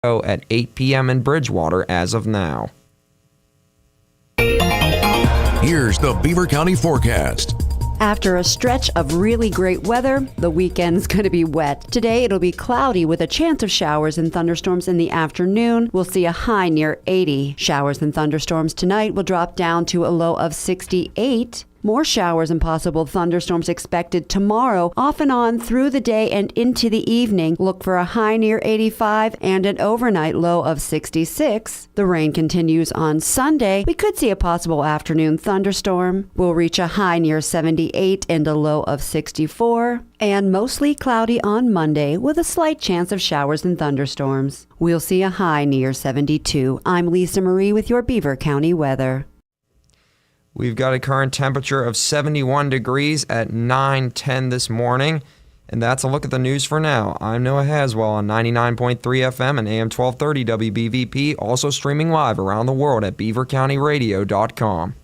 at 8 p.m. in Bridgewater as of now. Here's the Beaver County forecast. After a stretch of really great weather, the weekend's going to be wet. Today, it'll be cloudy with a chance of showers and thunderstorms in the afternoon. We'll see a high near 80. Showers and thunderstorms tonight will drop down to a low of 68. More showers and possible thunderstorms expected tomorrow, off and on through the day and into the evening. Look for a high near 85 and an overnight low of 66. The rain continues on Sunday. We could see a possible afternoon thunderstorm. We'll reach a high near 78 and a low of 64. And mostly cloudy on Monday with a slight chance of showers and thunderstorms. We'll see a high near 72. I'm Lisa Marie with your Beaver County weather. We've got a current temperature of 71 degrees at 9:10 this morning, and that's a look at the news for now. I'm Noah Haswell on 99.3 FM and AM 1230 WBVP, also streaming live around the world at beavercountyradio.com.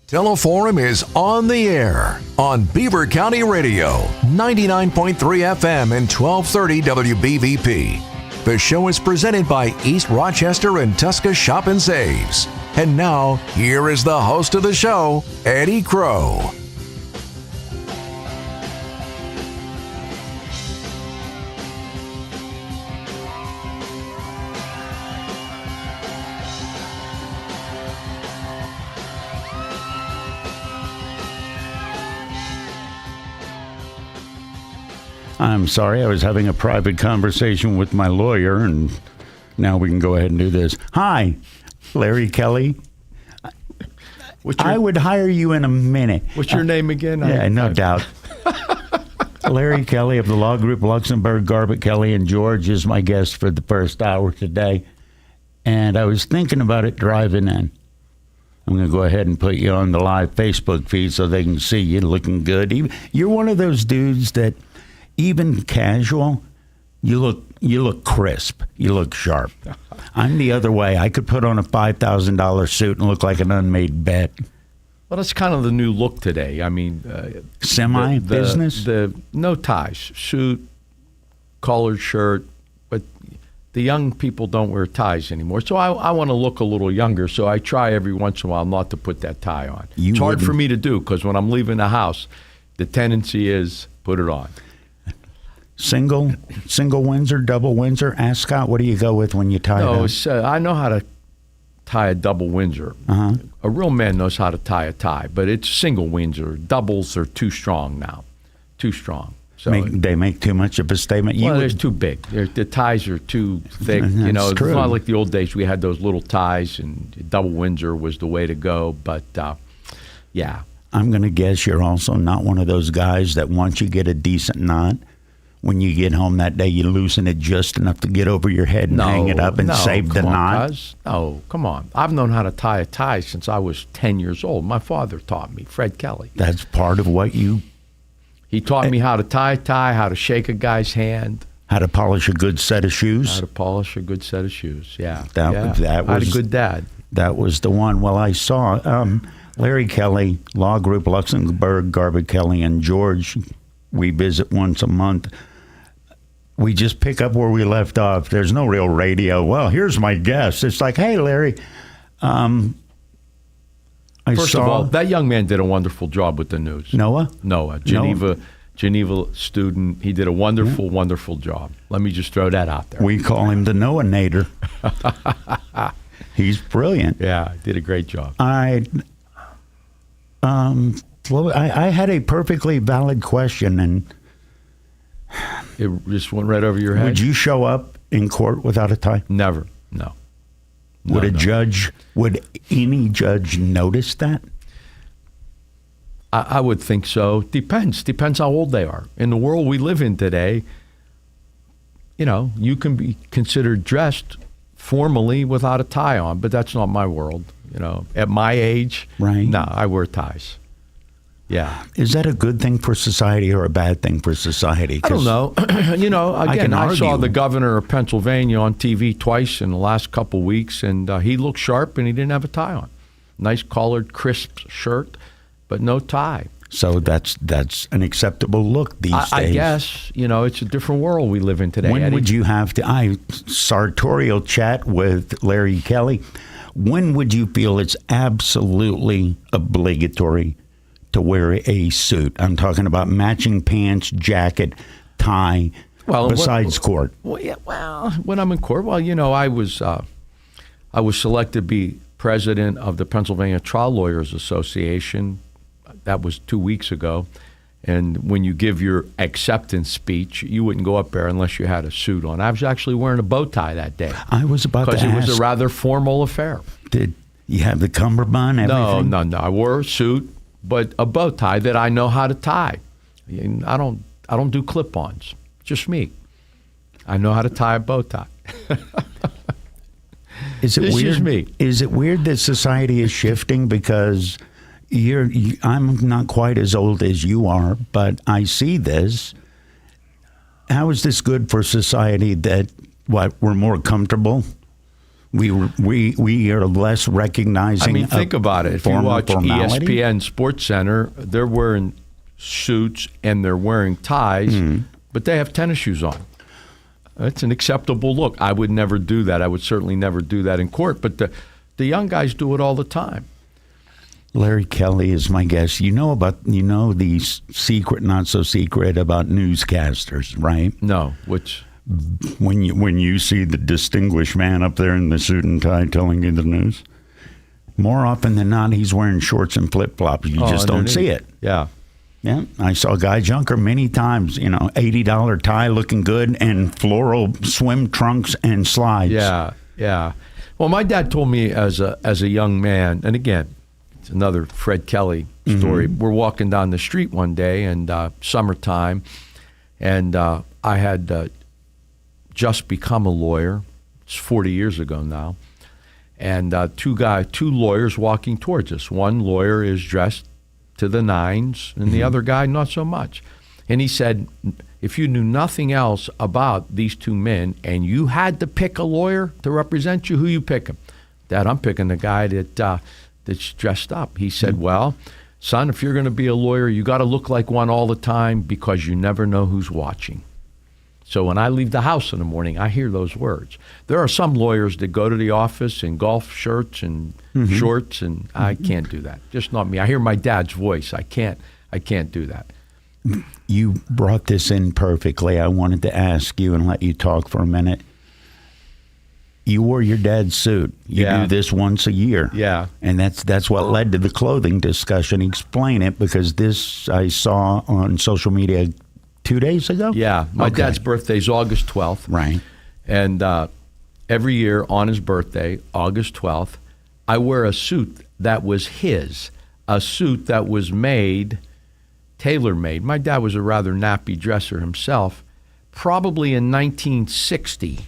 Teleforum is on the air on Beaver County Radio, 99.3 FM and 1230 WBVP. The show is presented by East Rochester and Tusca Shop and Saves. And now, here is the host of the show, Eddie Crow. I'm sorry, I was having a private conversation with my lawyer, and now we can go ahead and do this. Hi, Larry Kelly. I would hire you in a minute. What's your name again? Yeah, no doubt. Larry Kelly of the law group Luxembourg, Garbutt, Kelly, and George is my guest for the first hour today. And I was thinking about it driving in. I'm going to go ahead and put you on the live Facebook feed so they can see you looking good. You're one of those dudes that, even casual, you look crisp. You look sharp. I'm the other way. I could put on a $5,000 suit and look like an unmade bet. Well, that's kind of the new look today. I mean, semi-business? No ties, suit, collared shirt, but the young people don't wear ties anymore. So I want to look a little younger, so I try every once in a while not to put that tie on. It's hard for me to do because when I'm leaving the house, the tendency is put it on. Single Windsor, double Windsor? Ask Scott, what do you go with when you tie it No, I know how to tie a double Windsor. Uh-huh. A real man knows how to tie a tie, but it's single Windsor. Doubles are too strong now. Too strong. So they make too much of a statement. They're too big. The ties are too thick. That's true. It's not like the old days. We had those little ties, and double Windsor was the way to go. But, yeah. I'm going to guess you're also not one of those guys that once you get a decent knot, when you get home that day, you loosen it just enough to get over your head and hang it up and save the knot? No, come on. I've known how to tie a tie since I was 10 years old. My father taught me, Fred Kelly. That's part of what you... He taught me how to tie a tie, how to shake a guy's hand. How to polish a good set of shoes? How to polish a good set of shoes, yeah. That was, I had a good dad. That was the one. Well, I saw Larry Kelly, Law Group Luxembourg, Garbutt, Kelly, and George. We visit once a month. We just pick up where we left off. There's no real radio. Well, here's my guest. It's like, hey, Larry. First of all, that young man did a wonderful job with the news. Noah, Geneva student. He did a wonderful, wonderful job. Let me just throw that out there. We call him the Noah-nator. He's brilliant. Yeah, did a great job. I had a perfectly valid question, and it just went right over your head. Would you show up in court without a tie? Never. No. Would any judge notice that? I would think so. Depends how old they are. In the world we live in today, you can be considered dressed formally without a tie on, but that's not my world. At my age, right? No, I wear ties. Yeah. Is that a good thing for society or a bad thing for society? I don't know. Again, I saw the governor of Pennsylvania on TV twice in the last couple weeks, and he looked sharp and he didn't have a tie on. Nice collared, crisp shirt, but no tie. So that's an acceptable look these days. I guess, it's a different world we live in today. When Eddie. would you have to, sartorial chat with Larry Kelly, when would you feel it's absolutely obligatory to wear a suit? I'm talking about matching pants, jacket, tie, besides court. Well, yeah, when I'm in court, I was selected to be president of the Pennsylvania Trial Lawyers Association. That was 2 weeks ago. And when you give your acceptance speech, you wouldn't go up there unless you had a suit on. I was actually wearing a bow tie that day. I was about to ask. Because it was a rather formal affair. Did you have the cummerbund, everything? No. I wore a suit, but a bow tie that I know how to tie. I don't do clip-ons. Just me. I know how to tie a bow tie. Is it It's weird? just me. Is it weird that society is shifting? Because I'm not quite as old as you are, but I see this. How is this good for society? That we're more comfortable. We are less recognizing. I mean, think about it. If you watch formality. ESPN Sports Center, they're wearing suits and they're wearing ties, but they have tennis shoes on. It's an acceptable look. I would never do that. I would certainly never do that in court, but the young guys do it all the time. Larry Kelly is my guest. You know the secret, not so secret about newscasters, right? No, which when you see the distinguished man up there in the suit and tie telling you the news, more often than not, he's wearing shorts and flip-flops. You just don't see it. Yeah. Yeah, I saw Guy Junker many times, $80 tie looking good and floral swim trunks and slides. Yeah. Well, my dad told me as a young man, and again, it's another Fred Kelly story. We're walking down the street one day and summertime, and I had just become a lawyer. It's 40 years ago now. And two lawyers walking towards us. One lawyer is dressed to the nines, and the other guy not so much. And he said, if you knew nothing else about these two men and you had to pick a lawyer to represent you, who you picking? Dad, I'm picking the guy that's dressed up. He said, well, son, if you're going to be a lawyer, you got to look like one all the time because you never know who's watching. So when I leave the house in the morning, I hear those words. There are some lawyers that go to the office in golf shirts and shorts, and I can't do that. Just not me. I hear my dad's voice. I can't do that. You brought this in perfectly. I wanted to ask you and let you talk for a minute. You wore your dad's suit. You do this once a year. Yeah. And that's what led to the clothing discussion. Explain it, because this I saw on social media 2 days ago? Yeah. My dad's birthday is August 12th. Right. And every year on his birthday, August 12th, I wear a suit that was his, a suit that was tailor-made. My dad was a rather nappy dresser himself, probably in 1960.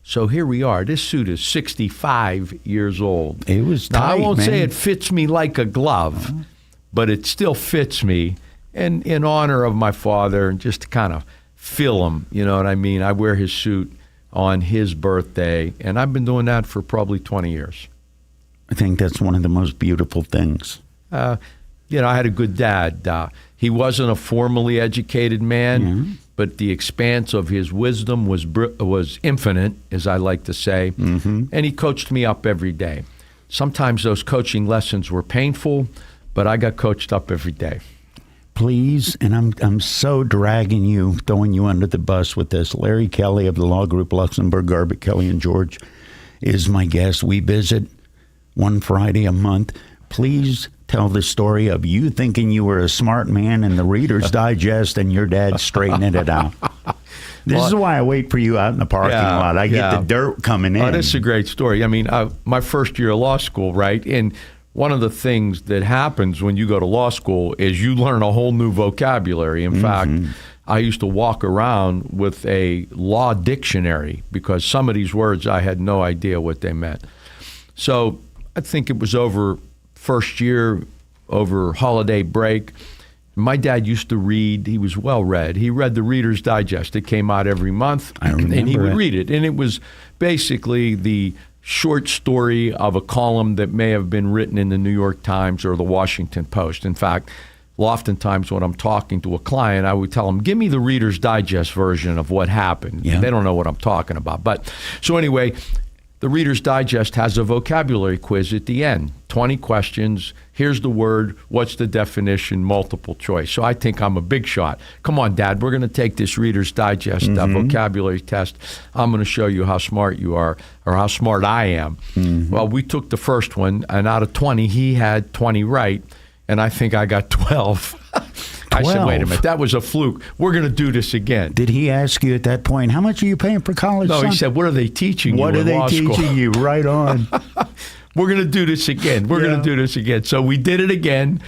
So here we are. This suit is 65 years old. It was tight, now, I won't man. say it fits me like a glove, but it still fits me. And in honor of my father, and just to kind of fill him, you know what I mean? I wear his suit on his birthday, and I've been doing that for probably 20 years. I think that's one of the most beautiful things. I had a good dad. He wasn't a formally educated man, but the expanse of his wisdom was infinite, as I like to say, and he coached me up every day. Sometimes those coaching lessons were painful, but I got coached up every day. Please, and I'm so dragging you, throwing you under the bus with this. Larry Kelly of the law group Luxembourg, Garbett, Kelly & George is my guest. We visit one Friday a month. Please tell the story of you thinking you were a smart man in the Reader's Digest and your dad straightening it out. This is why I wait for you out in the parking lot. I get the dirt coming in. Oh, this is a great story. I mean, my first year of law school, right? And one of the things that happens when you go to law school is you learn a whole new vocabulary. In fact, I used to walk around with a law dictionary because some of these words I had no idea what they meant. So I think it was over first year, over holiday break. My dad used to read. He was well read. He read the Reader's Digest. It came out every month, and he would read it. And it was basically the short story of a column that may have been written in the New York Times or the Washington Post. In fact, oftentimes when I'm talking to a client, I would tell them, give me the Reader's Digest version of what happened. Yeah. They don't know what I'm talking about. But so anyway, the Reader's Digest has a vocabulary quiz at the end. 20 questions. Here's the word. What's the definition? Multiple choice. So I think I'm a big shot. Come on, Dad. We're going to take this Reader's Digest vocabulary test. I'm going to show you how smart you are or how smart I am. Well, we took the first one, and out of 20, he had 20 right, and I think I got 12. I said, wait a minute, that was a fluke. We're going to do this again. Did he ask you at that point, how much are you paying for college, No, son? he said, what are they teaching you in law school? What are they teaching you? Right on. We're going to do this again. We're going to do this again. So we did it again,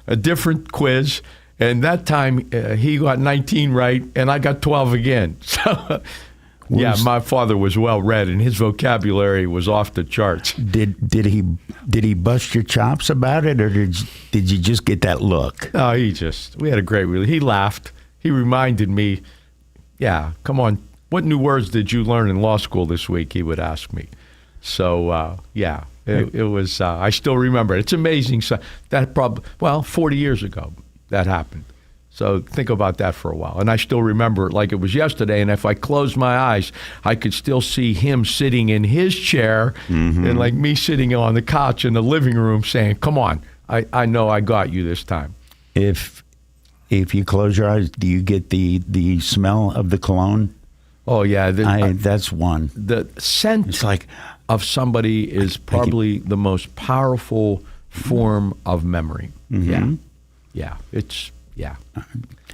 a different quiz. And that time he got 19 right, and I got 12 again. So, yeah, my father was well read, and his vocabulary was off the charts. Did he bust your chops about it, or did you just get that look? No, we had a great he laughed. He reminded me, yeah, come on, what new words did you learn in law school this week? He would ask me. So, yeah, it was, I still remember it. It's amazing. So that 40 years ago that happened. So think about that for a while. And I still remember it like it was yesterday. And if I closed my eyes, I could still see him sitting in his chair and like me sitting on the couch in the living room saying, come on, I know I got you this time. If you close your eyes, do you get the smell of the cologne? Oh, yeah. That's one. The scent of somebody is probably the most powerful form of memory. Yeah. Yeah. Yeah.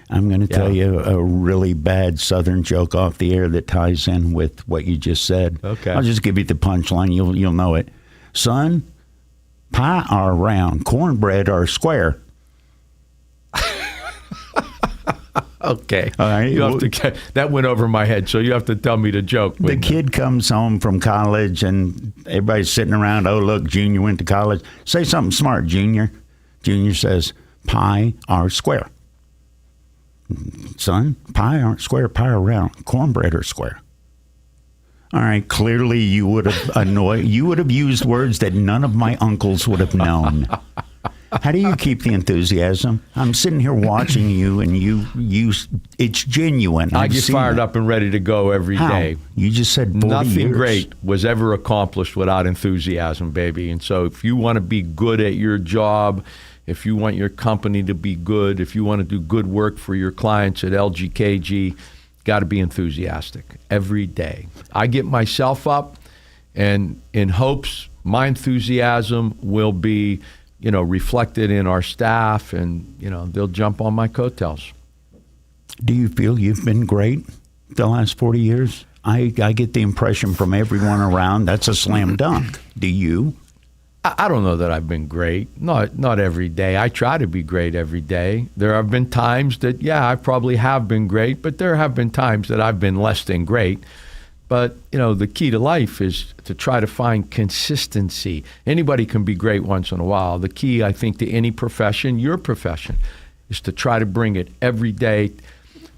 I'm going to tell you a really bad Southern joke off the air that ties in with what you just said. Okay. I'll just give you the punchline. You'll know it. Son, pie are round, cornbread are square. Okay. All right. You have to that went over my head, so you have to tell me the joke. The kid comes home from college, and everybody's sitting around. Oh, look, Junior went to college. Say something smart, Junior. Junior says, pie are square. Son, pie aren't square, pie are round. Cornbread are square. All right, clearly you would have used words that none of my uncles would have known. How do you keep the enthusiasm? I'm sitting here watching you, and it's genuine. I get fired up and ready to go every day. You just said 40 Nothing years. great was ever accomplished without enthusiasm, baby. And so if you want to be good at your job, if you want your company to be good, if you want to do good work for your clients at L.G.K.G., got to be enthusiastic every day. I get myself up, and in hopes my enthusiasm will be, reflected in our staff, and, they'll jump on my coattails. Do you feel you've been great the last 40 years? I get the impression from everyone around that's a slam dunk. Do you? I don't know that I've been great. Not every day. I try to be great every day. There have been times that, I probably have been great, but there have been times that I've been less than great. But, the key to life is to try to find consistency. Anybody can be great once in a while. The key, I think, to any profession, your profession, is to try to bring it every day,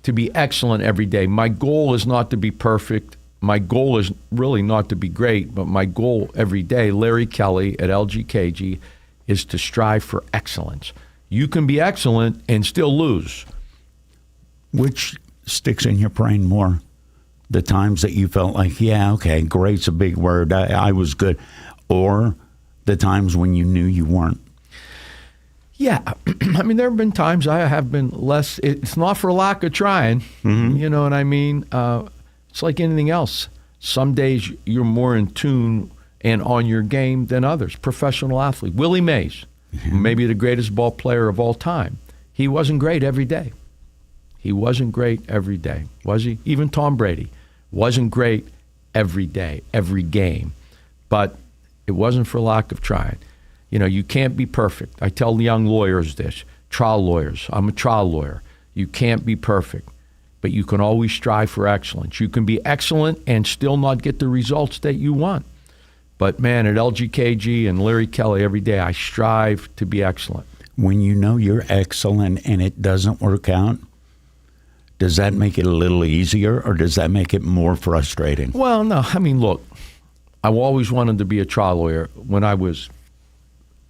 to be excellent every day. My goal is not to be perfect. My goal is really not to be great, but my goal every day, Larry Kelly at L.G.K.G, is to strive for excellence. You can be excellent and still lose. Which sticks in your brain more? The times that you felt like, yeah, okay, great's a big word, I was good, or the times when you knew you weren't? Yeah, I mean, there have been times I have been less. It's not for lack of trying. You know what I mean? It's like anything else. Some days you're more in tune and on your game than others. Professional athlete. Willie Mays, maybe the greatest ball player of all time. He wasn't great every day. He wasn't great every day, was he? Even Tom Brady wasn't great every day, every game. But it wasn't for lack of trying. You can't be perfect. I tell young lawyers this, trial lawyers. I'm a trial lawyer. You can't be perfect, but you can always strive for excellence. You can be excellent and still not get the results that you want. But, man, at L.G.K.G. and Larry Kelly, every day I strive to be excellent. When you know you're excellent and it doesn't work out, does that make it a little easier, or does that make it more frustrating? Well, no. I mean, look, I always wanted to be a trial lawyer when I was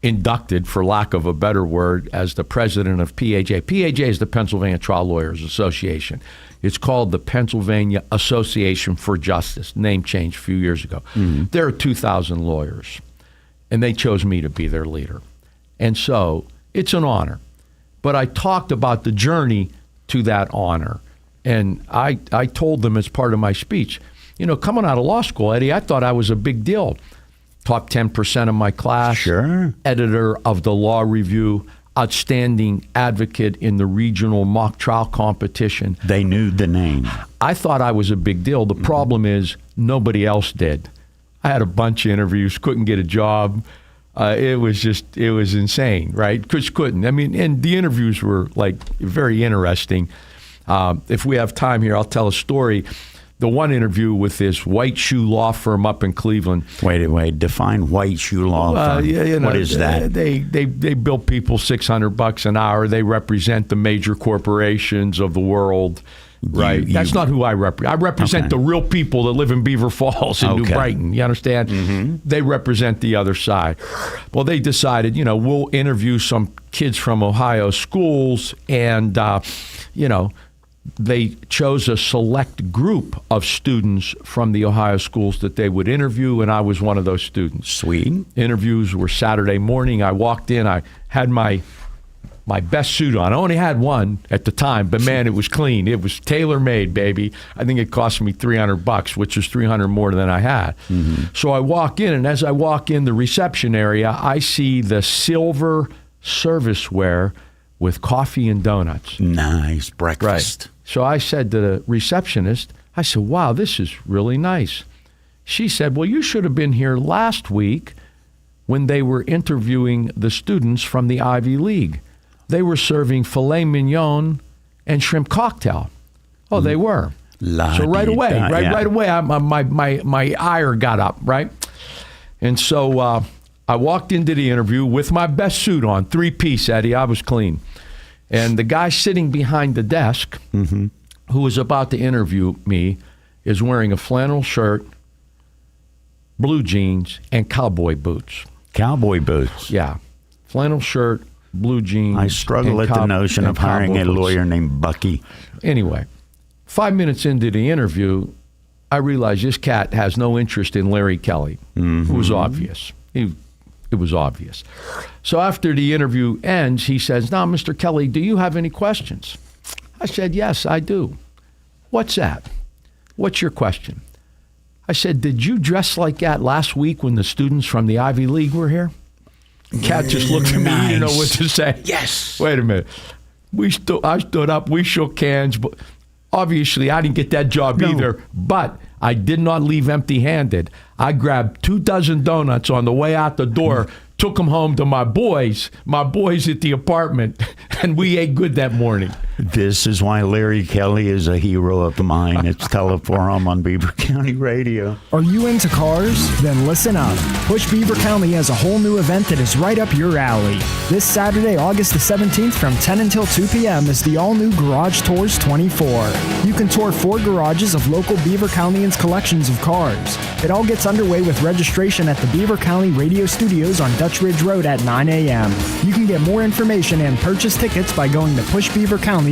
inducted, for lack of a better word, as the president of PAJ. PAJ is the Pennsylvania Trial Lawyers Association. It's called the Pennsylvania Association for Justice. Name changed a few years ago. There are 2,000 lawyers, and they chose me to be their leader. And so it's an honor. But I talked about the journey to that honor. And I told them as part of my speech, coming out of law school, Eddie, I thought I was a big deal. Top 10% of my class, Sure. Editor of the Law Review, outstanding advocate in the regional mock trial competition. They knew the name. I thought I was a big deal. The problem is nobody else did. I had a bunch of interviews, couldn't get a job. It was insane, right? Because couldn't. I mean, and the interviews were very interesting. If we have time here, I'll tell a story. The one interview with this white shoe law firm up in Cleveland. Wait. Define white shoe law firm. What is that? They bill people $600 an hour. They represent the major corporations of the world. Right. That's not who I represent. I represent the real people that live in Beaver Falls and New Brighton. You understand? Mm-hmm. They represent the other side. Well, they decided, we'll interview some kids from Ohio schools, and, they chose a select group of students from the Ohio schools that they would interview, and I was one of those students. Sweet. Interviews were Saturday morning. I walked in. I had my best suit on. I only had one at the time, but man, it was clean. It was tailor-made, baby. I think it cost me $300, which is $300 more than I had. Mm-hmm. So I walk in, and as I walk in the reception area, I see the silver serviceware with coffee and donuts. Nice breakfast. Right. So I said to the receptionist, I said, wow, this is really nice. She said, well, you should have been here last week when they were interviewing the students from the Ivy League. They were serving filet mignon and shrimp cocktail. Oh, they were. So right away, my ire got up, right? And so I walked into the interview with my best suit on, 3-piece, Eddie. I was clean. And the guy sitting behind the desk, who was about to interview me, is wearing a flannel shirt, blue jeans, and cowboy boots. Cowboy boots. Yeah. Flannel shirt, blue jeans. I struggle at the notion of hiring a lawyer named Bucky. Anyway, 5 minutes into the interview, I realized this cat has no interest in Larry Kelly. It was obvious. It was obvious. So after the interview ends, he says, now, Mr. Kelly, do you have any questions? I said, yes, I do. What's that? What's your question? I said, did you dress like that last week when the students from the Ivy League were here? Cat just looked at me, he didn't know what to say. Yes. Wait a minute. I stood up, we shook hands. But obviously, I didn't get that job either, but I did not leave empty-handed. I grabbed 24 donuts on the way out the door, took them home to my boys at the apartment, and we ate good that morning. This is why Larry Kelly is a hero of mine. It's Teleforum on Beaver County Radio. Are you into cars? Then listen up. Push Beaver County has a whole new event that is right up your alley. This Saturday, August the 17th from 10 until 2 p.m. is the all-new Garage Tours 24. You can tour 4 garages of local Beaver Countyans' collections of cars. It all gets underway with registration at the Beaver County Radio Studios on Dutch Ridge Road at 9 a.m. You can get more information and purchase tickets by going to pushbeavercounty.org.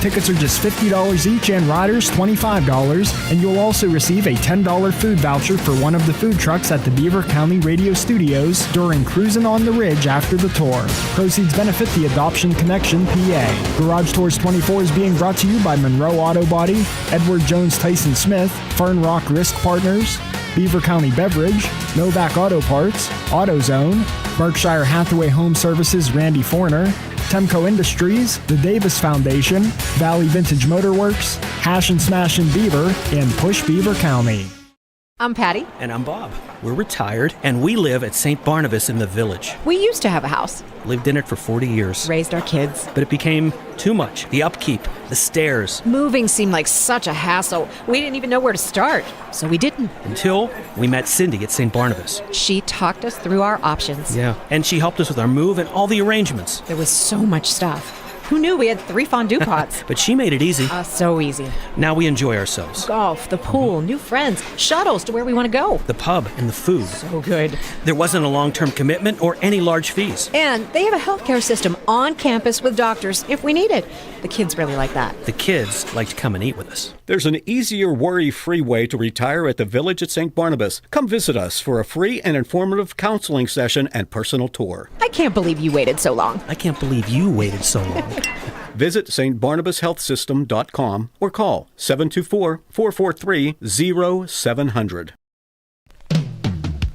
Tickets are just $50 each and riders $25, and you'll also receive a $10 food voucher for one of the food trucks at the Beaver County Radio Studios during Cruisin' on the Ridge after the tour. Proceeds benefit the Adoption Connection PA. Garage Tours 24 is being brought to you by Monroe Auto Body, Edward Jones Tyson Smith, Fern Rock Risk Partners, Beaver County Beverage, Novak Auto Parts, AutoZone, Berkshire Hathaway Home Services Randy Forner, Temco Industries, the Davis Foundation, Valley Vintage Motorworks, Hash and Smash in Beaver, and Push Beaver County. I'm Patty. And I'm Bob. We're retired, and we live at St. Barnabas in the Village. We used to have a house. Lived in it for 40 years. Raised our kids. But it became too much. The upkeep, the stairs. Moving seemed like such a hassle. We didn't even know where to start, so we didn't. Until we met Cindy at St. Barnabas. She talked us through our options. Yeah, and she helped us with our move and all the arrangements. There was so much stuff. Who knew we had 3 fondue pots? But she made it easy. So easy. Now we enjoy ourselves. Golf, the pool, new friends, shuttles to where we want to go. The pub and the food. So good. There wasn't a long-term commitment or any large fees. And they have a healthcare system on campus with doctors if we need it. The kids really like that. The kids like to come and eat with us. There's an easier, worry-free way to retire at the Village at St. Barnabas. Come visit us for a free and informative counseling session and personal tour. I can't believe you waited so long. I can't believe you waited so long. Visit stbarnabashealthsystem.com or call 724-443-0700.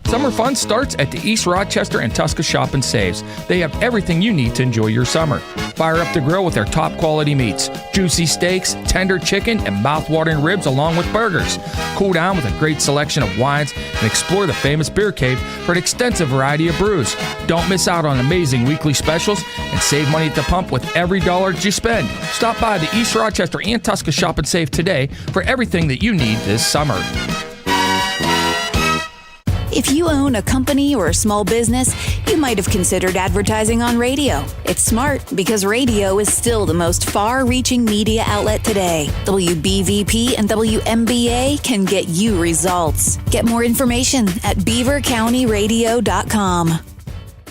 Summer fun starts at the East Rochester and Tusca Shop and Saves. They have everything you need to enjoy your summer. Fire up the grill with their top quality meats, juicy steaks, tender chicken, and mouth-watering ribs along with burgers. Cool down with a great selection of wines and explore the famous beer cave for an extensive variety of brews. Don't miss out on amazing weekly specials and save money at the pump with every dollar that you spend. Stop by the East Rochester and Tusca Shop and Save today for everything that you need this summer. If you own a company or a small business, you might have considered advertising on radio. It's smart because radio is still the most far-reaching media outlet today. WBVP and WMBA can get you results. Get more information at beavercountyradio.com.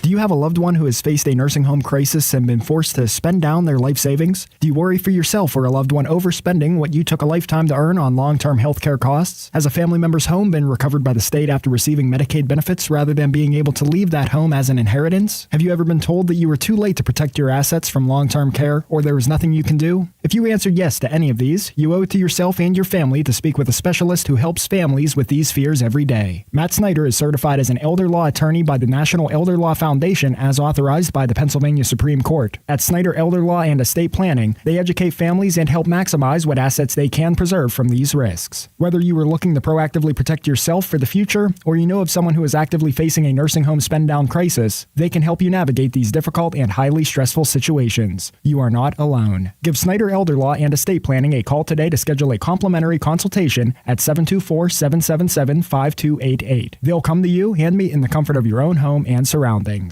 Do you have a loved one who has faced a nursing home crisis and been forced to spend down their life savings? Do you worry for yourself or a loved one overspending what you took a lifetime to earn on long-term health care costs? Has a family member's home been recovered by the state after receiving Medicaid benefits rather than being able to leave that home as an inheritance? Have you ever been told that you were too late to protect your assets from long-term care or there was nothing you can do? If you answered yes to any of these, you owe it to yourself and your family to speak with a specialist who helps families with these fears every day. Matt Snyder is certified as an elder law attorney by the National Elder Law Foundation as authorized by the Pennsylvania Supreme Court. At Snyder Elder Law and Estate Planning, they educate families and help maximize what assets they can preserve from these risks. Whether you are looking to proactively protect yourself for the future, or you know of someone who is actively facing a nursing home spend-down crisis, they can help you navigate these difficult and highly stressful situations. You are not alone. Give Snyder Elder Law and Estate Planning a call today to schedule a complimentary consultation at 724-777-5288. They'll come to you and meet in the comfort of your own home and surroundings.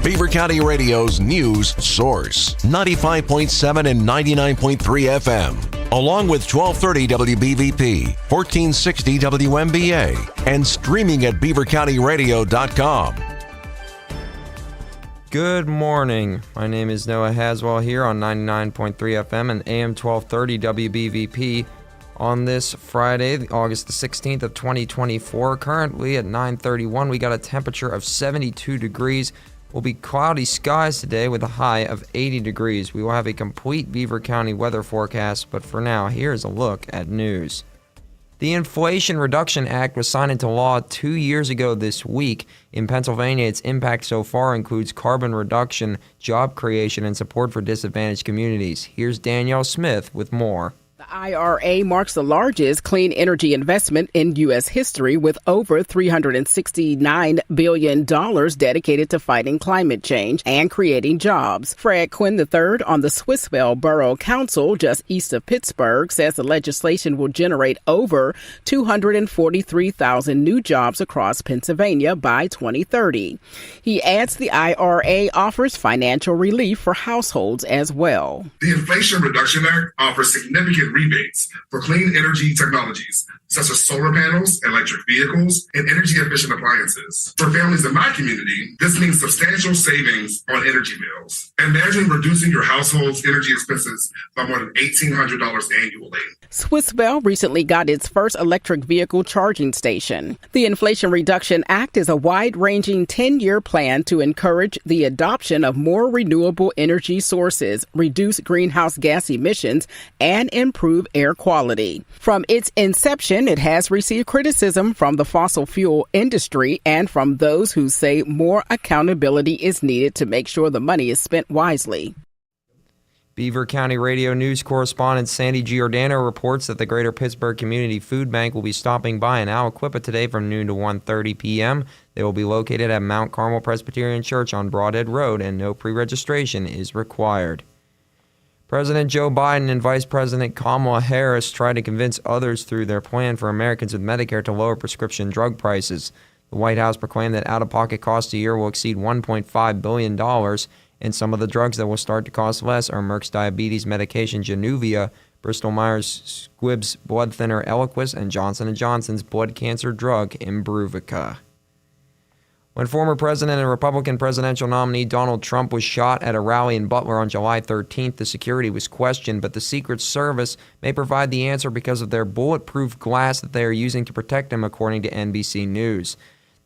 Beaver County Radio's news source, 95.7 and 99.3 FM, along with 1230 WBVP, 1460 WMBA, and streaming at beavercountyradio.com. Good morning. My name is Noah Haswell here on 99.3 FM and AM 1230 WBVP on this Friday, August the 16th of 2024. Currently at 9:31, we got a temperature of 72 degrees. Will be cloudy skies today with a high of 80 degrees. We will have a complete Beaver County weather forecast, but for now, here's a look at news. The Inflation Reduction Act was signed into law 2 years ago this week. In Pennsylvania, its impact so far includes carbon reduction, job creation, and support for disadvantaged communities. Here's Danielle Smith with more. The IRA marks the largest clean energy investment in U.S. history with over $369 billion dedicated to fighting climate change and creating jobs. Fred Quinn III on the Swissvale Borough Council just east of Pittsburgh says the legislation will generate over 243,000 new jobs across Pennsylvania by 2030. He adds the IRA offers financial relief for households as well. The Inflation Reduction Act offers significant rebates for clean energy technologies, such as solar panels, electric vehicles, and energy-efficient appliances. For families in my community, this means substantial savings on energy bills. Imagine reducing your household's energy expenses by more than $1,800 annually. Swissvale recently got its first electric vehicle charging station. The Inflation Reduction Act is a wide-ranging 10-year plan to encourage the adoption of more renewable energy sources, reduce greenhouse gas emissions, and improve air quality. From its inception, it has received criticism from the fossil fuel industry and from those who say more accountability is needed to make sure the money is spent wisely. Beaver County Radio News correspondent Sandy Giordano reports that the Greater Pittsburgh Community Food Bank will be stopping by in Aliquippa today from noon to 1:30 p.m. They will be located at Mount Carmel Presbyterian Church on Broadhead Road, and no pre-registration is required. President Joe Biden and Vice President Kamala Harris tried to convince others through their plan for Americans with Medicare to lower prescription drug prices. The White House proclaimed that out-of-pocket costs a year will exceed $1.5 billion, And some of the drugs that will start to cost less are Merck's diabetes medication Januvia, Bristol Myers Squibb's blood thinner Eliquis, and Johnson & Johnson's blood cancer drug Imbruvica. When former President and Republican presidential nominee Donald Trump was shot at a rally in Butler on July 13th, the security was questioned, but the Secret Service may provide the answer because of their bulletproof glass that they are using to protect him, according to NBC News.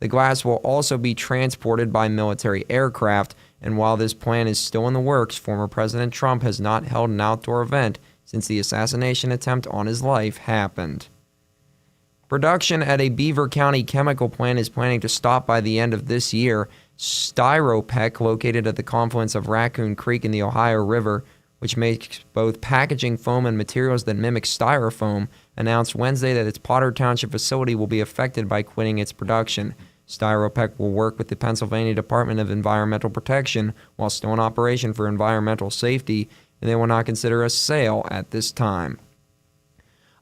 The glass will also be transported by military aircraft, and while this plan is still in the works, former President Trump has not held an outdoor event since the assassination attempt on his life happened. Production at a Beaver County chemical plant is planning to stop by the end of this year. Styropec, located at the confluence of Raccoon Creek and the Ohio River, which makes both packaging foam and materials that mimic styrofoam, announced Wednesday that its Potter Township facility will be affected by quitting its production. Styropec will work with the Pennsylvania Department of Environmental Protection while still in operation for environmental safety, and they will not consider a sale at this time.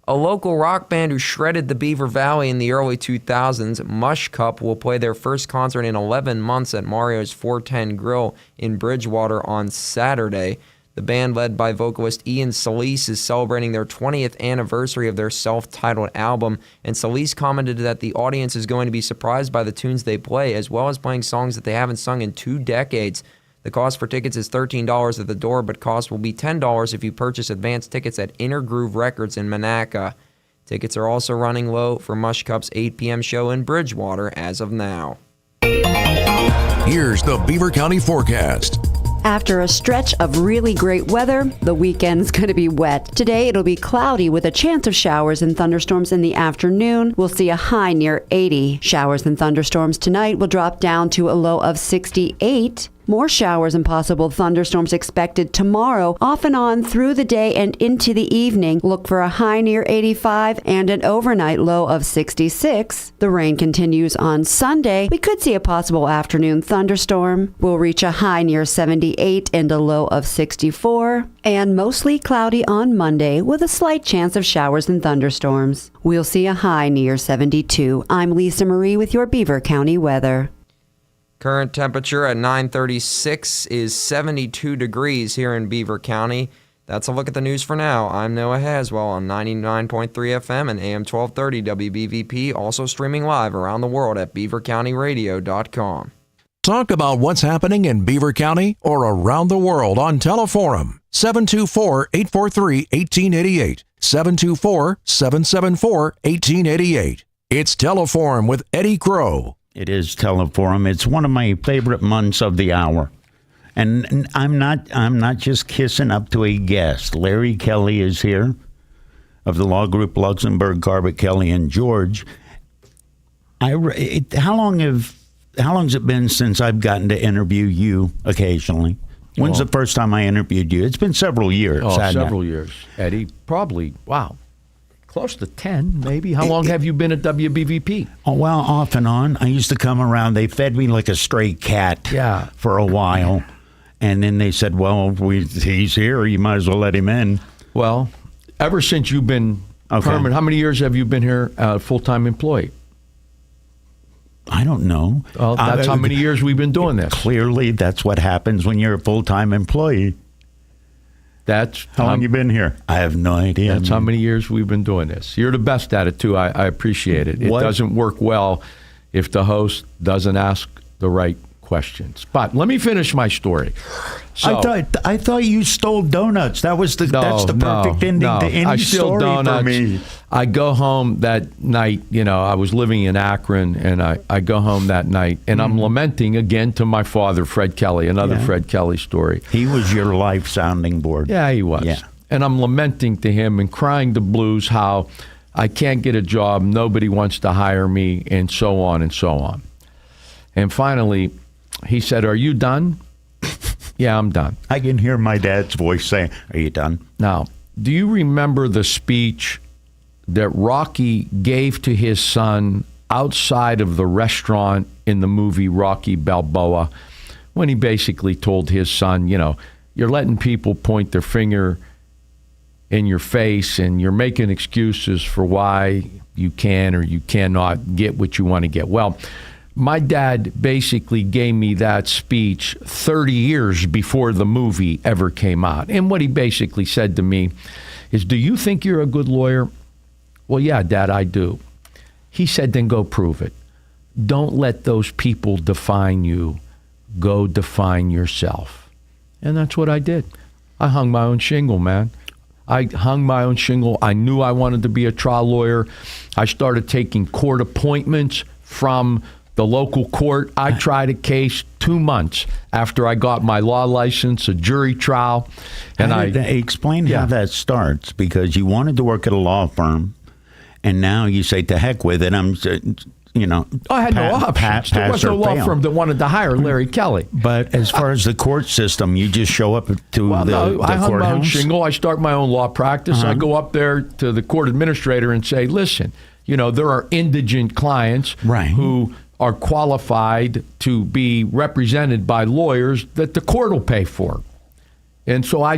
A local rock band who shredded the Beaver Valley in the early 2000s, Mush Cup, will play their first concert in 11 months at Mario's 410 Grill in Bridgewater on Saturday. The band, led by vocalist Ian Solis, is celebrating their 20th anniversary of their self-titled album, and Solis commented that the audience is going to be surprised by the tunes they play, as well as playing songs that they haven't sung in 2 decades. The cost for tickets is $13 at the door, but cost will be $10 if you purchase advance tickets at Inner Groove Records in Monaca. Tickets are also running low for Mush Cup's 8 p.m. show in Bridgewater as of now. Here's the Beaver County forecast. After a stretch of really great weather, the weekend's going to be wet. Today, it'll be cloudy with a chance of showers and thunderstorms in the afternoon. We'll see a high near 80. Showers and thunderstorms tonight will drop down to a low of 68. More showers and possible thunderstorms expected tomorrow, off and on through the day and into the evening. Look for a high near 85 and an overnight low of 66. The rain continues on Sunday. We could see a possible afternoon thunderstorm. We'll reach a high near 78 and a low of 64. And mostly cloudy on Monday with a slight chance of showers and thunderstorms. We'll see a high near 72. I'm Lisa Marie with your Beaver County weather. Current temperature at 9:36 is 72 degrees here in Beaver County. That's a look at the news for now. I'm Noah Haswell on 99.3 FM and AM 1230 WBVP, also streaming live around the world at beavercountyradio.com. Talk about what's happening in Beaver County or around the world on Teleforum. 724-843-1888. 724-774-1888. It's Teleforum with Eddie Crow. It is Teleforum. It's one of my favorite months of the hour. And I'm not just kissing up to a guest. Larry Kelly is here of the law group Luxembourg, Garbutt, Kelly, and George. How long's it been since I've gotten to interview you occasionally? When's the first time I interviewed you? It's been several years. Several years, Eddie. Probably, wow. Close to 10, maybe. How long have you been at WBVP? Oh, well, off and on. I used to come around. They fed me like a stray cat for a while. And then they said, well, he's here. You might as well let him in. Well, ever since you've been permanent, how many years have you been here, full-time employee? I don't know. Well, that's how many years we've been doing this. Clearly, that's what happens when you're a full-time employee. That's how long you been here? I have no idea. That's how many years we've been doing this. You're the best at it, too. I appreciate it. It doesn't work well if the host doesn't ask the right questions. But let me finish my story. So, I thought you stole donuts. That's the perfect ending to any story for me. I go home that night. I was living in Akron, and I go home that night, and I'm lamenting again to my father, Fred Kelly, another Fred Kelly story. He was your life sounding board. Yeah, he was. Yeah. And I'm lamenting to him and crying the blues how I can't get a job, nobody wants to hire me, and so on and so on. And finally, he said, "Are you done?" Yeah, I'm done. I can hear my dad's voice saying, "Are you done?" Now, do you remember the speech that Rocky gave to his son outside of the restaurant in the movie Rocky Balboa, when he basically told his son, you're letting people point their finger in your face and you're making excuses for why you can or you cannot get what you want to get? Well, My dad basically gave me that speech 30 years before the movie ever came out. And what he basically said to me is, do you think you're a good lawyer? Well, yeah, Dad, I do. He said, then go prove it. Don't let those people define you. Go define yourself. And that's what I did. I hung my own shingle, man. I hung my own shingle. I knew I wanted to be a trial lawyer. I started taking court appointments from the local court. I tried a case 2 months after I got my law license, a jury trial. And explain how that starts, because you wanted to work at a law firm, and now you say, to heck with it. I had no options. There was no law firm that wanted to hire Larry Kelly. But as far as the court system, you just show up to the I hung courthouse? my own shingle. I start my own law practice. I go up there to the court administrator and say, listen, there are indigent clients who are qualified to be represented by lawyers that the court will pay for. And so I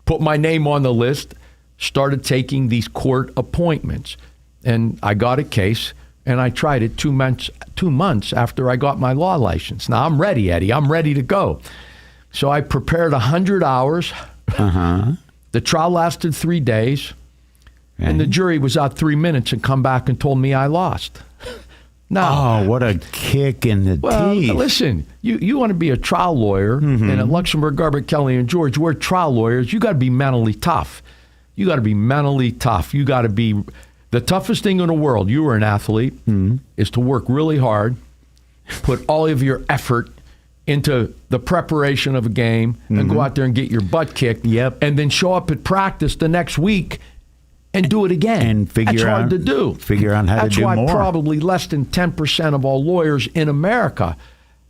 put my name on the list, started taking these court appointments. And I got a case, and I tried it 2 months after I got my law license. Now, I'm ready, Eddie. I'm ready to go. So I prepared 100 hours. The trial lasted 3 days. And the jury was out 3 minutes and come back and told me I lost. Now, what a kick in the teeth. Listen, you want to be a trial lawyer, and at Luxembourg, Garbutt, Kelly, and George, we're trial lawyers. You got to be mentally tough. You got to be mentally tough. You got to be the toughest thing in the world. You were an athlete, is to work really hard, put all of your effort into the preparation of a game, and go out there and get your butt kicked, and then show up at practice the next week and do it again. And That's hard to do. Figure out how to do more. That's why probably less than 10% of all lawyers in America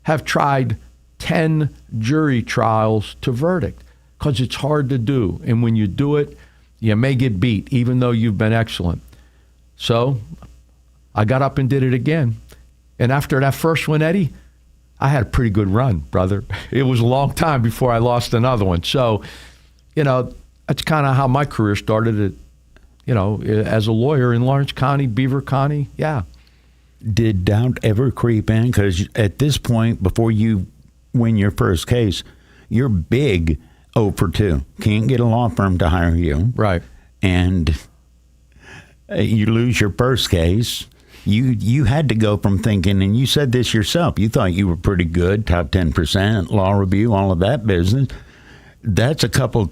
have tried 10 jury trials to verdict, because it's hard to do. And when you do it, you may get beat, even though you've been excellent. So I got up and did it again. And after that first one, Eddie, I had a pretty good run, brother. It was a long time before I lost another one. So, that's kind of how my career started, as a lawyer in Lawrence County, Beaver County. Yeah. Did doubt ever creep in? Because at this point, before you win your first case, you're big 0 for 2. Can't get a law firm to hire you. Right. And you lose your first case. You had to go from thinking, and you said this yourself, you thought you were pretty good, top 10%, law review, all of that business. That's a couple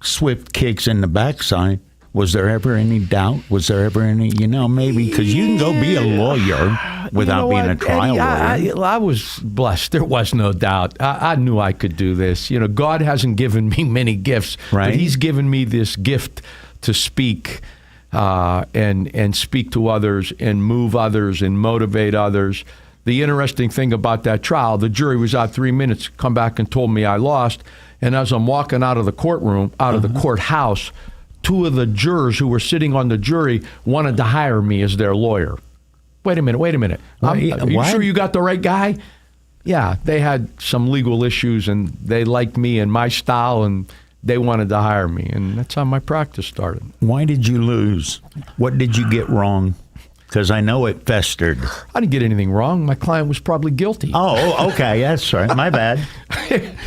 swift kicks in the backside. Was there ever any doubt? Was there ever any, maybe, because you can go be a lawyer without being a trial lawyer. I was blessed. There was no doubt. I knew I could do this. God hasn't given me many gifts, but he's given me this gift to speak and speak to others and move others and motivate others. The interesting thing about that trial, the jury was out 3 minutes, come back and told me I lost. And as I'm walking out of the courtroom, out of the courthouse, 2 of the jurors who were sitting on the jury wanted to hire me as their lawyer. Wait a minute. Are you sure you got the right guy? Yeah, they had some legal issues, and they liked me and my style, and they wanted to hire me. And that's how my practice started. Why did you lose? What did you get wrong? Because I know it festered. I didn't get anything wrong. My client was probably guilty. Oh, okay. That's right. My bad.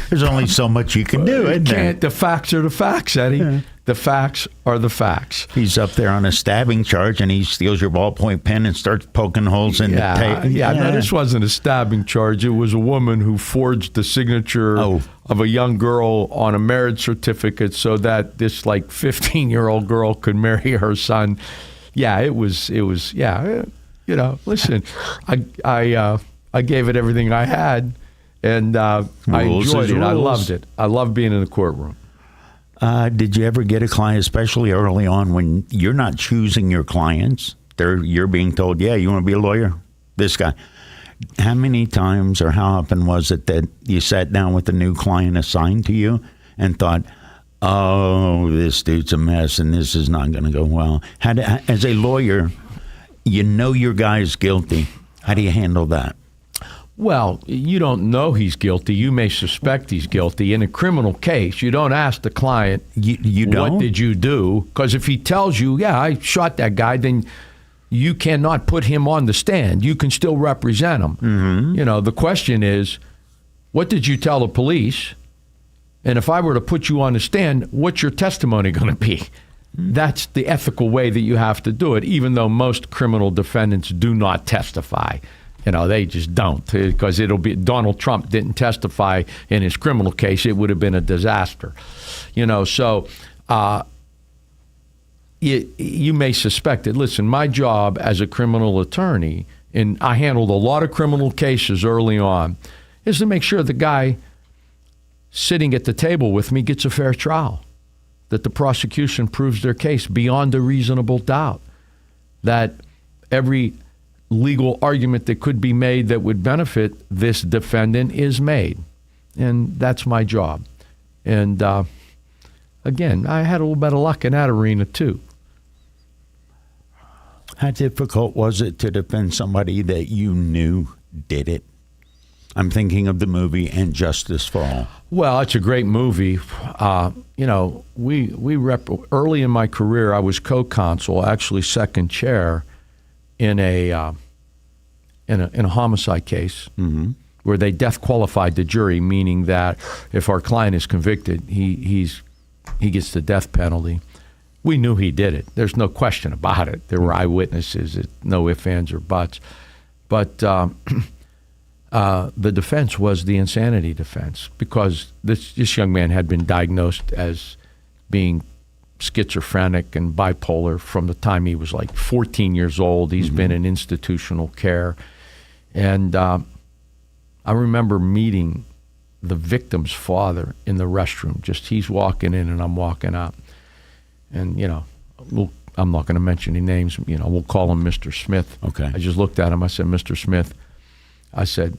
There's only so much you can do, isn't there? The facts are the facts, Eddie. Yeah. The facts are the facts. He's up there on a stabbing charge, and he steals your ballpoint pen and starts poking holes in the tape. No, this wasn't a stabbing charge. It was a woman who forged the signature of a young girl on a marriage certificate so that this 15-year-old girl could marry her son. Yeah, it was. Yeah, listen, I gave it everything I had, and I enjoyed it. I loved it. I loved being in the courtroom. Did you ever get a client, especially early on, when you're not choosing your clients? You're being told, yeah, you want to be a lawyer? This guy. How many times or how often was it that you sat down with a new client assigned to you and thought, oh, this dude's a mess and this is not going to go well? As a lawyer, your guy's guilty. How do you handle that? Well, you don't know he's guilty. You may suspect he's guilty. In a criminal case, you don't ask the client, you don't? What did you do? Because if he tells you, yeah, I shot that guy, then you cannot put him on the stand. You can still represent him. Mm-hmm. The question is, what did you tell the police? And if I were to put you on the stand, what's your testimony going to be? That's the ethical way that you have to do it, even though most criminal defendants do not testify. They just don't, because it'll be Donald Trump didn't testify in his criminal case. It would have been a disaster. So you may suspect it. Listen, my job as a criminal attorney, and I handled a lot of criminal cases early on, is to make sure the guy sitting at the table with me gets a fair trial, that the prosecution proves their case beyond a reasonable doubt, that every legal argument that could be made that would benefit this defendant is made. And that's my job. And again, I had a little bit of luck in that arena too. How difficult was it to defend somebody that you knew did it? I'm thinking of the movie And Justice for All. Well, it's a great movie. Early in my career, I was co-counsel, actually second chair, in a homicide case where they death qualified the jury, meaning that if our client is convicted, he gets the death penalty. We knew he did it. There's no question about it. There were eyewitnesses, no ifs, ands, or buts. But the defense was the insanity defense, because this young man had been diagnosed as being schizophrenic and bipolar from the time he was like 14 years old. He's been in institutional care. And I remember meeting the victim's father in the restroom. He's walking in and I'm walking out. And, I'm not going to mention any names. We'll call him Mr. Smith. Okay. I just looked at him. I said, Mr. Smith, I said,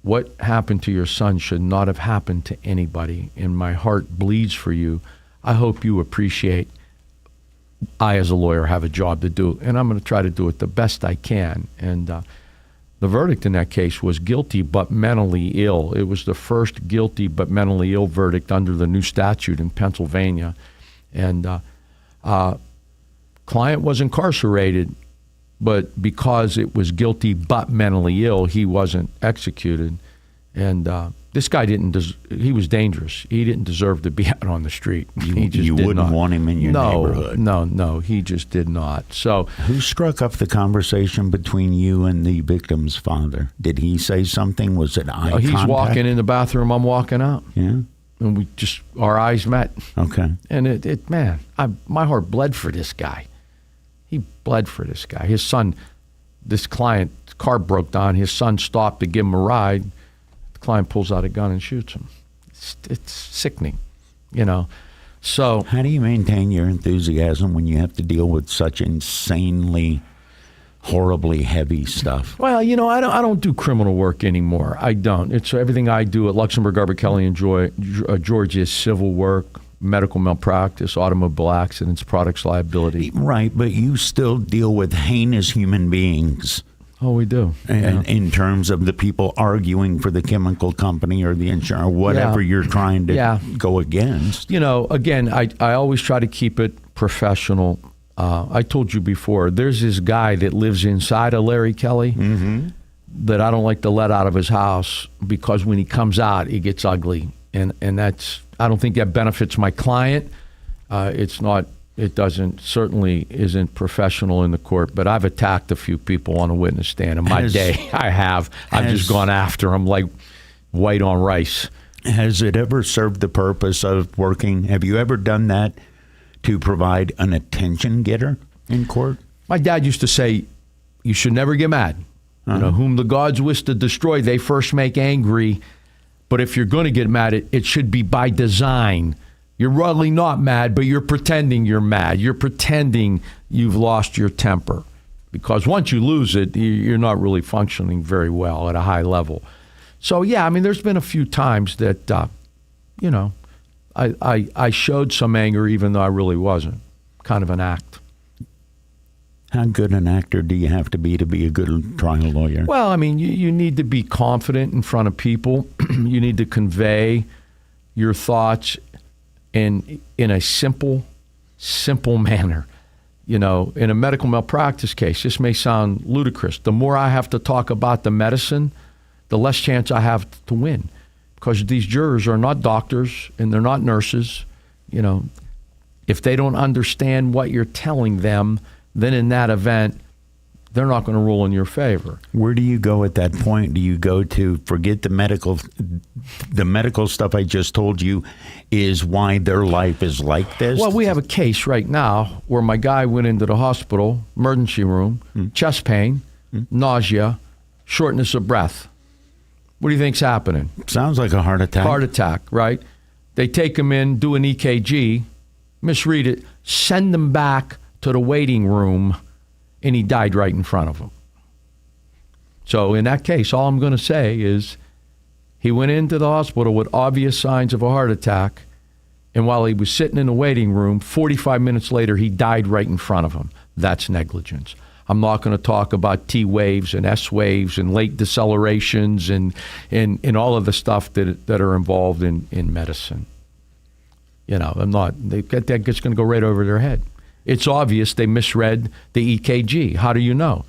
what happened to your son should not have happened to anybody, and my heart bleeds for you. I hope you appreciate I, as a lawyer, have a job to do, and I'm going to try to do it the best I can. And the verdict in that case was guilty but mentally ill. It was the first guilty but mentally ill verdict under the new statute in Pennsylvania. And client was incarcerated, but because it was guilty but mentally ill, he wasn't executed. And this guy he was dangerous. He didn't deserve to be out on the street. You wouldn't want him in your neighborhood. No, he just did not. So, who struck up the conversation between you and the victim's father? Did he say something? Was it eye contact? He's walking in the bathroom, I'm walking out. Yeah. And our eyes met. Okay. And my heart bled for this guy. He bled for this guy. His son, this client's car broke down. His son stopped to give him a ride. The client pulls out a gun and shoots him. It's sickening, So how do you maintain your enthusiasm when you have to deal with such insanely, horribly heavy stuff? Well, I don't do criminal work anymore. I don't. It's everything I do at Luxembourg, Garbutt, Kelly, and George is civil work, medical malpractice, automobile accidents, products liability. Right, but you still deal with heinous human beings. Oh, we do. And in terms of the people arguing for the chemical company or the insurance, or whatever you're trying to go against. Again, I always try to keep it professional. I told you before, there's this guy that lives inside of Larry Kelly that I don't like to let out of his house, because when he comes out, he gets ugly. And I don't think that benefits my client. Certainly isn't professional in the court, but I've attacked a few people on a witness stand in my day. I've just gone after them like white on rice. Has it ever served the purpose of working? Have you ever done that to provide an attention getter in court? My dad used to say, you should never get mad. Whom the gods wish to destroy, they first make angry. But if you're going to get mad, it should be by design. You're really not mad, but you're pretending you're mad. You're pretending you've lost your temper. Because once you lose it, you're not really functioning very well at a high level. So, there's been a few times that, I showed some anger even though I really wasn't. Kind of an act. How good an actor do you have to be a good trial lawyer? Well, you need to be confident in front of people. You need to convey your thoughts in a simple manner. in a medical malpractice case, this may sound ludicrous. The more I have to talk about the medicine, the less chance I have to win, because these jurors are not doctors and they're not nurses. If they don't understand what you're telling them, then in that event, they're not going to rule in your favor. Where do you go at that point? Do you go to forget the medical stuff I just told you is why their life is like this? Well, we have a case right now where my guy went into the hospital, emergency room, chest pain, nausea, shortness of breath. What do you think's happening? Sounds like a heart attack. Heart attack, right? They take him in, do an EKG, misread it, send him back to the waiting room, and he died right in front of him. So in that case, all I'm going to say is he went into the hospital with obvious signs of a heart attack, and while he was sitting in the waiting room, 45 minutes later, he died right in front of him. That's negligence. I'm not going to talk about T waves and S waves and late decelerations and all of the stuff that are involved in medicine. I'm not. That's going to go right over their head. It's obvious they misread the EKG. How do you know?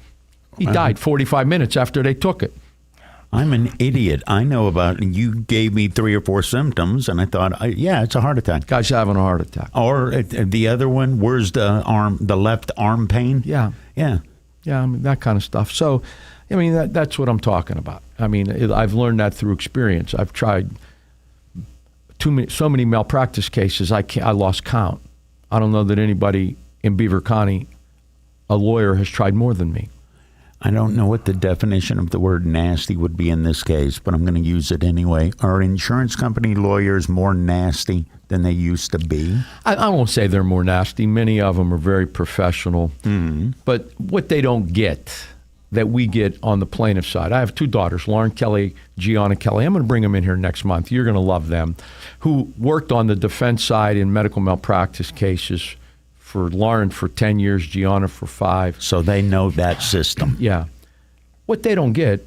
He died 45 minutes after they took it. I'm an idiot. I know about it. You gave me 3 or 4 symptoms, and I thought, it's a heart attack. Guy's having a heart attack. Or the other one, where's the left arm pain? Yeah. Yeah. Yeah, that kind of stuff. So, that's what I'm talking about. I've learned that through experience. I've tried so many malpractice cases, I lost count. I don't know that anybody in Beaver County, a lawyer, has tried more than me. I don't know what the definition of the word nasty would be in this case, but I'm going to use it anyway. Are insurance company lawyers more nasty than they used to be? I won't say they're more nasty. Many of them are very professional. Mm-hmm. But what they don't get that we get on the plaintiff side, I have 2 daughters, Lauren Kelly, Gianna Kelly. I'm going to bring them in here next month. You're going to love them, who worked on the defense side in medical malpractice cases. For Lauren for 10 years, Gianna for 5. So they know that system. Yeah. What they don't get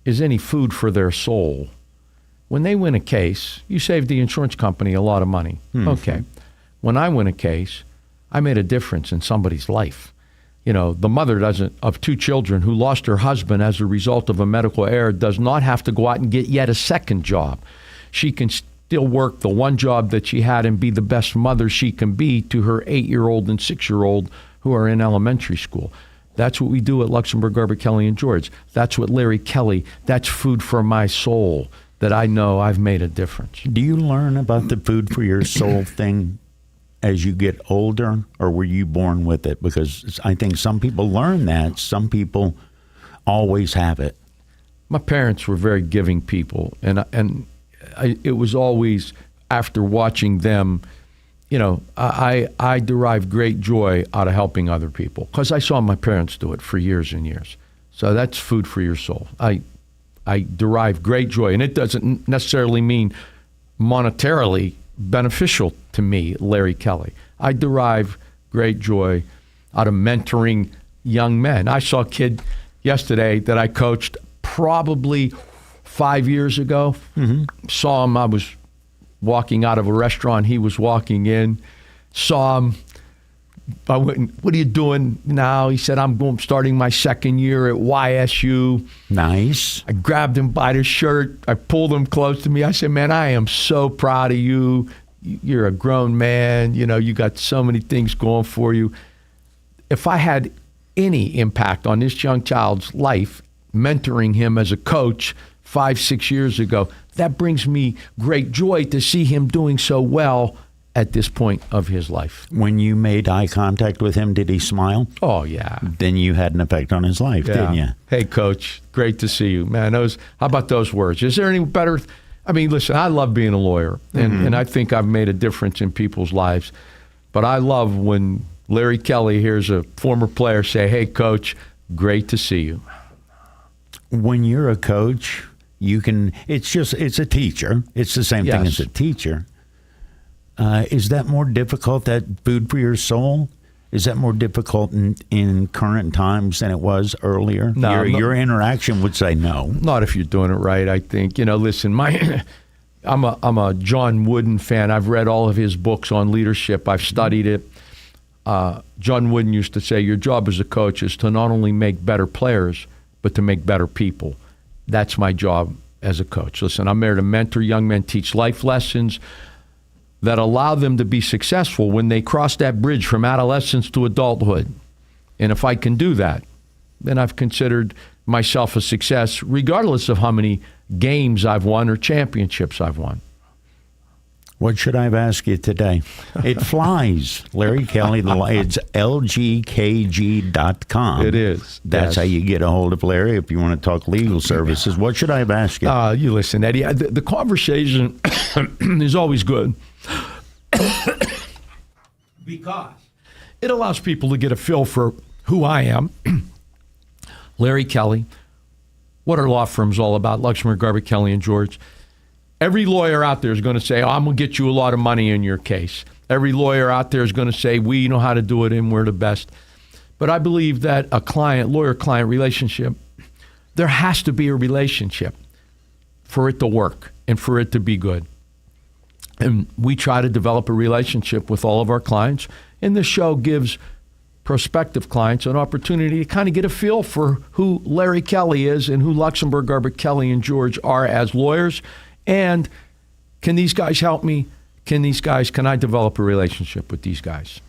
is any food for their soul. When they win a case, you save the insurance company a lot of money. Mm-hmm. Okay. When I win a case, I made a difference in somebody's life. The mother of 2 children who lost her husband as a result of a medical error does not have to go out and get yet a second job. She can still work the one job that she had and be the best mother she can be to her 8-year-old and 6-year-old who are in elementary school. That's what we do at Luxembourg, Garbutt, Kelly, and George. That's what Larry Kelly, that's food for my soul, that I know I've made a difference. Do you learn about the food for your soul thing as you get older, or were you born with it? Because I think some people learn that. Some people always have it. My parents were very giving people, and it was always after watching them, I derived great joy out of helping other people because I saw my parents do it for years and years. So that's food for your soul. I derive great joy, and it doesn't necessarily mean monetarily beneficial to me, Larry Kelly. I derive great joy out of mentoring young men. I saw a kid yesterday that I coached probably 5 years ago. Mm-hmm. Saw him. I was walking out of a restaurant. He was walking in. Saw him. I went, "What are you doing now?" He said, I'm starting my 2nd year at YSU. Nice. I grabbed him by the shirt. I pulled him close to me. I said, "Man, I am so proud of you. You're a grown man. You got so many things going for you." If I had any impact on this young child's life, mentoring him as a coach 5-6 years ago, that brings me great joy to see him doing so well at this point of his life. When you made eye contact with him, did he smile? Oh, yeah. Then you had an effect on his life, didn't you? Hey, Coach, great to see you. Man, how about those words? Is there any better? Listen, I love being a lawyer, and I think I've made a difference in people's lives. But I love when Larry Kelly hears a former player say, "Hey, Coach, great to see you." When you're a coach, it's a teacher. It's the same thing as a teacher. Is that more difficult, that food for your soul? Is that more difficult in current times than it was earlier? No. Your interaction would say no. Not if you're doing it right, I think. Listen, I'm a John Wooden fan. I've read all of his books on leadership. I've studied it. John Wooden used to say, your job as a coach is to not only make better players, but to make better people. That's my job as a coach. Listen, I'm there to mentor young men, teach life lessons that allow them to be successful when they cross that bridge from adolescence to adulthood. And if I can do that, then I've considered myself a success, regardless of how many games I've won or championships I've won. What should I have asked you today? It flies. Larry Kelly, it's L.G.K.G.com. It is. That's how you get a hold of Larry if you want to talk legal services. What should I have asked you? You listen, Eddie, the conversation is always good because it allows people to get a feel for who I am. Larry Kelly, what are law firms all about? Luxembourg, Garbutt, Kelly, and George. Every lawyer out there is going to say, I'm going to get you a lot of money in your case. Every lawyer out there is going to say, we know how to do it and we're the best. But I believe that a lawyer-client relationship, there has to be a relationship for it to work and for it to be good. And we try to develop a relationship with all of our clients. And this show gives prospective clients an opportunity to kind of get a feel for who Larry Kelly is and who Luxembourg, Garbutt, Kelly, and George are as lawyers. And can these guys help me? Can I develop a relationship with these guys?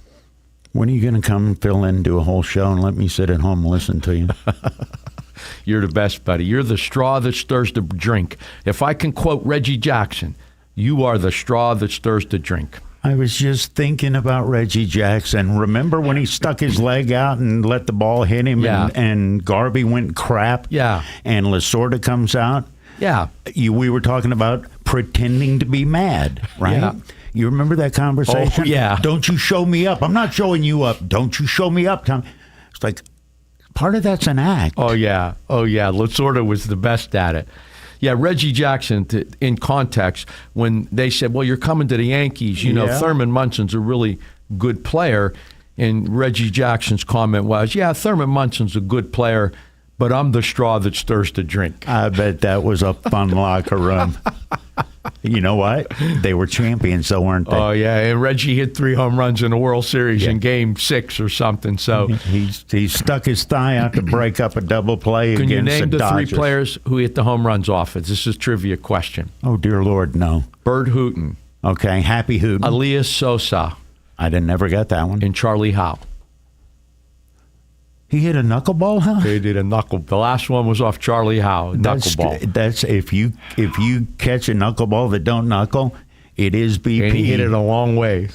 When are you going to come fill in, do a whole show, and let me sit at home and listen to you? You're the best, buddy. You're the straw that stirs the drink. If I can quote Reggie Jackson, you are the straw that stirs the drink. I was just thinking about Reggie Jackson. Remember when he stuck his leg out and let the ball hit him and Garvey went crap? Yeah. And Lasorda comes out? Yeah. We were talking about pretending to be mad, right? Yeah. You remember that conversation? Oh, yeah. Don't you show me up. I'm not showing you up. Don't you show me up, Tom. It's like, part of that's an act. Oh, yeah. Lasorda was the best at it. Yeah, Reggie Jackson, in context, when they said, well, you're coming to the Yankees, you know, Thurman Munson's a really good player. And Reggie Jackson's comment was, yeah, Thurman Munson's a good player, but I'm the straw that stirs the drink. I bet that was a fun locker room. You know what? They were champions, though, weren't they? Oh, yeah. And Reggie hit 3 home runs in the World Series in Game 6 or something. So he stuck his thigh out to break up a double play against the Dodgers. Can you name the 3 players who hit the home runs off it? This is a trivia question. Oh, dear Lord, no. Bert Hooton. Okay, Happy Hooton. Elias Sosa. I never got that one. And Charlie Howe. He hit a knuckleball, huh? He did a knuckle. The last one was off Charlie Howe, knuckleball. That's if you catch a knuckleball that don't knuckle, it is BP. And he hit it a long way.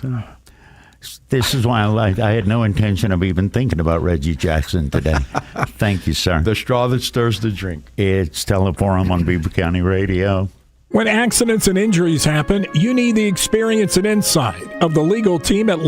This is why I had no intention of even thinking about Reggie Jackson today. Thank you, sir. The straw that stirs the drink. It's Teleforum on Beaver County Radio. When accidents and injuries happen, you need the experience and insight of the legal team at